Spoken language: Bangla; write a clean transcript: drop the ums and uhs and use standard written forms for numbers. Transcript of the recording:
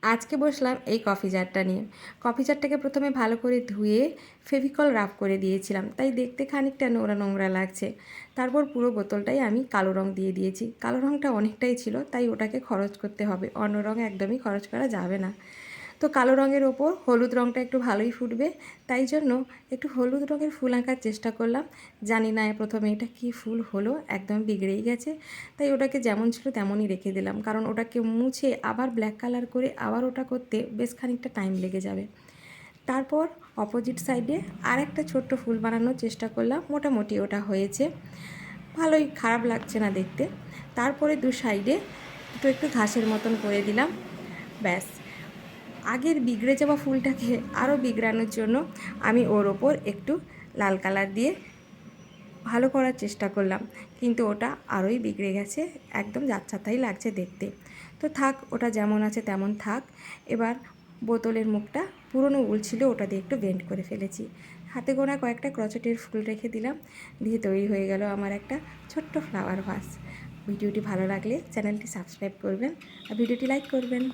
আজকে বসলাম এই কফি জারটা নিয়ে। কফি জারটাকে প্রথমে ভালো করে ধুয়ে ফেভিকল রাব করে দিয়েছিলাম, তাই দেখতে খানিকটা নোংরা নোংরা লাগছে। তারপর পুরো বোতলটাই আমি কালো রং দিয়ে দিয়েছি। কালো রংটা অনেকটাই ছিল, তাই ওটাকে খরচ করতে হবে, অন্য রং একদমই খরচ করা যাবে না। তো কালো রঙের ওপর হলুদ রঙটা একটু ভালোই ফুটবে, তাই জন্য একটু হলুদ রঙের ফুল আঁকার চেষ্টা করলাম। জানি না প্রথমে এটা কি ফুল হলো, একদম বিগড়েই গেছে। তাই ওটাকে যেমন ছিল তেমনই রেখে দিলাম, কারণ ওটাকে মুছে আবার ব্ল্যাক কালার করে আবার ওটা করতে বেশ খানিকটা টাইম লেগে যাবে। তারপর অপোজিট সাইডে আর একটা ছোট্ট ফুল বানানোর চেষ্টা করলাম, মোটামুটি ওটা হয়েছে, ভালোই, খারাপ লাগছে না দেখতে। তারপরে দু সাইডে দুটো একটু ঘাসের মতন করে দিলাম, ব্যাস। আগের বিগড়ে যাওয়া ফুলটাকে আরও বিগড়ানোর জন্য আমি ওর ওপর একটু লাল কালার দিয়ে ভালো করার চেষ্টা করলাম, কিন্তু ওটা আরোই বিগড়ে গেছে, একদম যাচ্ছাতাই লাগছে দেখতে। তো থাক, ওটা যেমন আছে তেমন থাক। এবার বোতলের মুখটা পুরনো উল ছিল, ওটা দিয়ে একটু বেন্ড করে ফেলেছি। হাতে গোনা কয়েকটা ক্রচেটের ফুল রেখে দিলাম, দিয়ে তৈরি হয়ে গেল আমার একটা ছোট্ট ফ্লাওয়ার ভাস। ভিডিওটি ভালো লাগলে চ্যানেলটি সাবস্ক্রাইব করবেন আর ভিডিওটি লাইক করবেন।